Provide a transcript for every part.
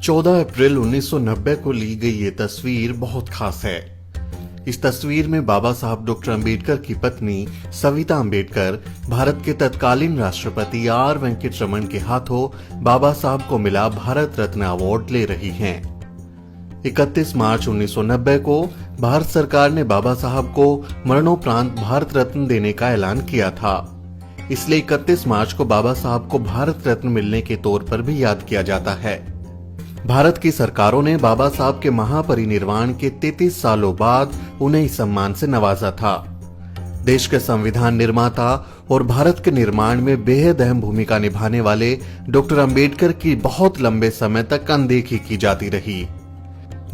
14 अप्रैल 1990 को ली गई ये तस्वीर बहुत खास है। इस तस्वीर में बाबा साहब डॉक्टर अंबेडकर की पत्नी सविता अंबेडकर भारत के तत्कालीन राष्ट्रपति आर वेंकटरमण के हाथों बाबा साहब को मिला भारत रत्न अवार्ड ले रही हैं। 31 मार्च 1990 को भारत सरकार ने बाबा साहब को मरणोपरांत भारत रत्न देने का ऐलान किया था। इसलिए 31 मार्च को बाबा साहब को भारत रत्न मिलने के तौर पर भी याद किया जाता है। भारत की सरकारों ने बाबा साहब के महापरिनिर्वाण के 33 सालों बाद उन्हें इस सम्मान से नवाजा था। देश के संविधान निर्माता और भारत के निर्माण में बेहद अहम भूमिका निभाने वाले डॉक्टर अंबेडकर की बहुत लंबे समय तक अनदेखी की जाती रही,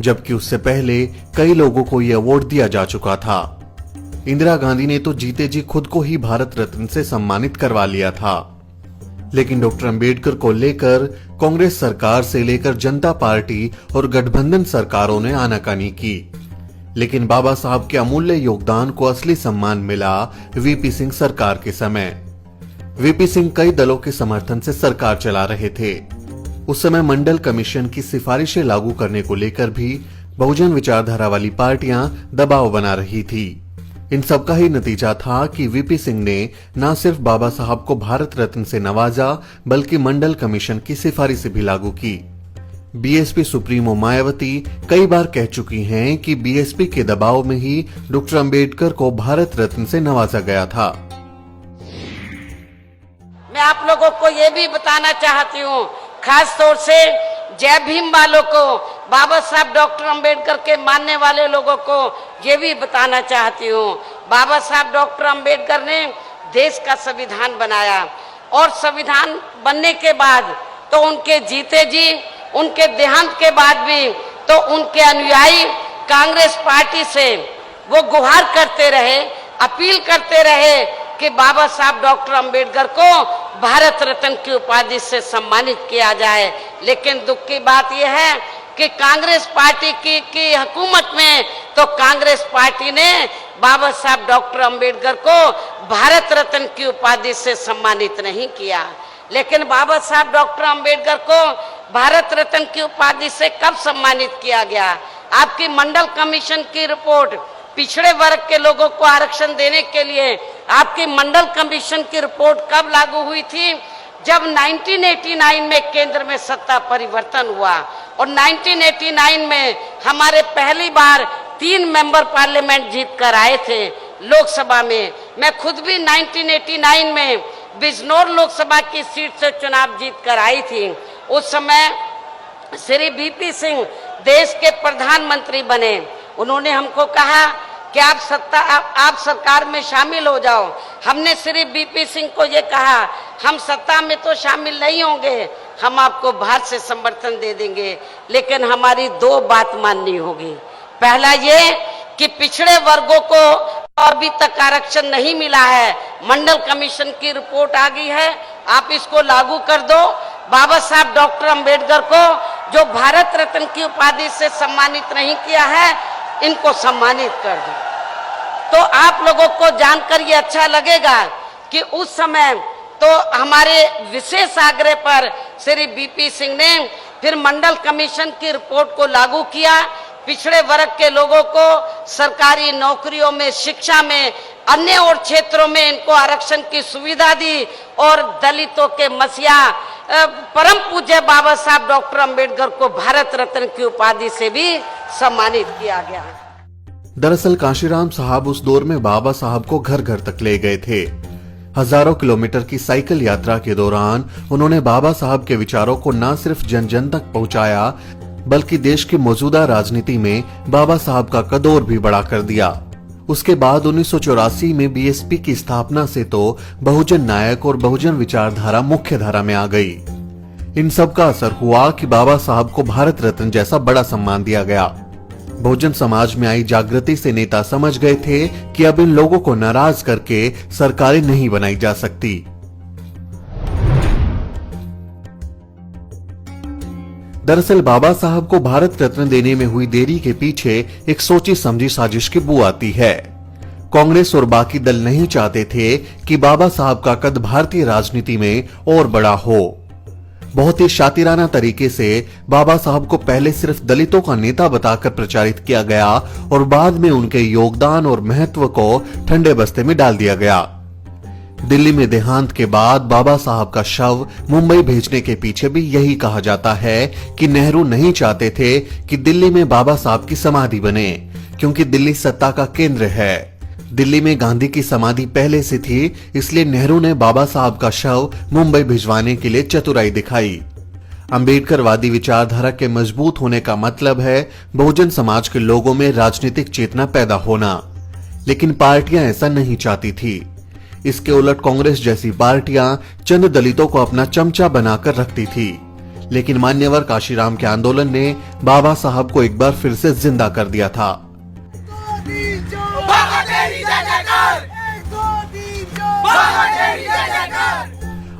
जबकि उससे पहले कई लोगों को यह अवार्ड दिया जा चुका था। इंदिरा गांधी ने तो जीते जी खुद को ही भारत रत्न से सम्मानित करवा लिया था, लेकिन डॉक्टर अंबेडकर को लेकर कांग्रेस सरकार से लेकर जनता पार्टी और गठबंधन सरकारों ने आनाकानी की। लेकिन बाबा साहब के अमूल्य योगदान को असली सम्मान मिला वीपी सिंह सरकार के समय। वीपी सिंह कई दलों के समर्थन से सरकार चला रहे थे। उस समय मंडल कमीशन की सिफारिशें लागू करने को लेकर भी बहुजन विचारधारा वाली पार्टियां दबाव बना रही थी। इन सब का ही नतीजा था कि वीपी सिंह ने न सिर्फ बाबा साहब को भारत रत्न से नवाजा, बल्कि मंडल कमीशन की सिफारिश भी लागू की। बीएसपी सुप्रीमो मायावती कई बार कह चुकी हैं कि बीएसपी के दबाव में ही डॉक्टर अंबेडकर को भारत रत्न से नवाजा गया था। मैं आप लोगों को ये भी बताना चाहती हूँ, खास तौर से जय भीम वालों को, बाबा साहब डॉक्टर अंबेडकर के मानने वाले लोगों को ये भी बताना चाहती हूँ, बाबा साहब डॉक्टर अंबेडकर ने देश का संविधान बनाया और संविधान बनने के बाद तो उनके जीते जी, उनके देहांत के बाद भी तो उनके अनुयायी कांग्रेस पार्टी से वो गुहार करते रहे, अपील करते रहे कि बाबा साहब डॉक्टर अंबेडकर को भारत रत्न की उपाधि से सम्मानित किया जाए। लेकिन दुख की बात यह है कि कांग्रेस पार्टी की हुकूमत में तो कांग्रेस पार्टी ने बाबा साहब डॉक्टर अंबेडकर को भारत रत्न की उपाधि से सम्मानित नहीं किया। लेकिन बाबा साहब डॉक्टर अंबेडकर को भारत रत्न की उपाधि से कब सम्मानित किया गया? आपकी मंडल कमीशन की रिपोर्ट, पिछड़े वर्ग के लोगों को आरक्षण देने के लिए आपकी मंडल कमीशन की रिपोर्ट कब लागू हुई थी? जब 1989 में केंद्र में सत्ता परिवर्तन हुआ और 1989 में हमारे पहली बार 3 मेंबर पार्लियामेंट जीत कर आए थे लोकसभा में। मैं खुद भी 1989 में बिजनौर लोकसभा की सीट से चुनाव जीत कर आई थी। उस समय श्री वीपी सिंह देश के प्रधानमंत्री बने। उन्होंने हमको कहा कि आप सरकार में शामिल हो जाओ। हमने श्री वीपी सिंह को ये कहा, हम सत्ता में तो शामिल नहीं होंगे, हम आपको बाहर से समर्थन दे देंगे, लेकिन हमारी 2 बात माननी होगी। पहला ये कि पिछड़े वर्गों को अभी तक आरक्षण नहीं मिला है, मंडल कमीशन की रिपोर्ट आ गई है, आप इसको लागू कर दो। बाबा साहब डॉक्टर अंबेडकर को जो भारत रत्न की उपाधि से सम्मानित नहीं किया है, इनको सम्मानित कर दो। तो आप लोगों को जानकर ये अच्छा लगेगा कि उस समय तो हमारे विशेष आग्रह पर श्री वीपी सिंह ने फिर मंडल कमीशन की रिपोर्ट को लागू किया। पिछड़े वर्ग के लोगों को सरकारी नौकरियों में, शिक्षा में, अन्य और क्षेत्रों में इनको आरक्षण की सुविधा दी और दलितों के मसीहा परम पूज्य बाबा साहब डॉक्टर अंबेडकर को भारत रत्न की उपाधि से भी सम्मानित किया गया। दरअसल काशीराम साहब उस दौर में बाबा साहब को घर घर तक ले गए थे। हजारों किलोमीटर की साइकिल यात्रा के दौरान उन्होंने बाबा साहब के विचारों को न सिर्फ जन जन तक पहुंचाया, बल्कि देश की मौजूदा राजनीति में बाबा साहब का कद और भी बड़ा कर दिया। उसके बाद 1984 में बीएसपी की स्थापना से तो बहुजन नायक और बहुजन विचारधारा मुख्य धारा में आ गई। इन सब का असर हुआ कि बाबा साहब को भारत रत्न जैसा बड़ा सम्मान दिया गया। बहुजन समाज में आई जागृति से नेता समझ गए थे कि अब इन लोगों को नाराज करके सरकारें नहीं बनाई जा सकती। दरअसल बाबा साहब को भारत रत्न देने में हुई देरी के पीछे एक सोची समझी साजिश की बू आती है। कांग्रेस और बाकी दल नहीं चाहते थे कि बाबा साहब का कद भारतीय राजनीति में और बड़ा हो। बहुत ही शातिराना तरीके से बाबा साहब को पहले सिर्फ दलितों का नेता बताकर प्रचारित किया गया और बाद में उनके योगदान और महत्व को ठंडे बस्ते में डाल दिया गया। दिल्ली में देहांत के बाद बाबा साहब का शव मुंबई भेजने के पीछे भी यही कहा जाता है कि नेहरू नहीं चाहते थे कि दिल्ली में बाबा साहब की समाधि बने, क्योंकि दिल्ली सत्ता का केंद्र है। दिल्ली में गांधी की समाधि पहले से थी, इसलिए नेहरू ने बाबा साहब का शव मुंबई भिजवाने के लिए चतुराई दिखाई। अंबेडकरवादी विचारधारा के मजबूत होने का मतलब है बहुजन समाज के लोगों में राजनीतिक चेतना पैदा होना, लेकिन पार्टियां ऐसा नहीं चाहती थी। इसके उलट कांग्रेस जैसी पार्टियां चंद दलितों को अपना चमचा बनाकर रखती थी, लेकिन मान्यवर काशीराम के आंदोलन ने बाबा साहब को एक बार फिर से जिंदा कर दिया था।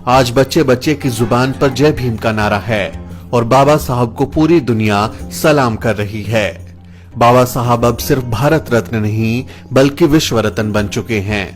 आज बच्चे बच्चे की जुबान पर जय भीम का नारा है और बाबा साहब को पूरी दुनिया सलाम कर रही है। बाबा साहब अब सिर्फ भारत रत्न नहीं बल्कि विश्व रत्न बन चुके हैं।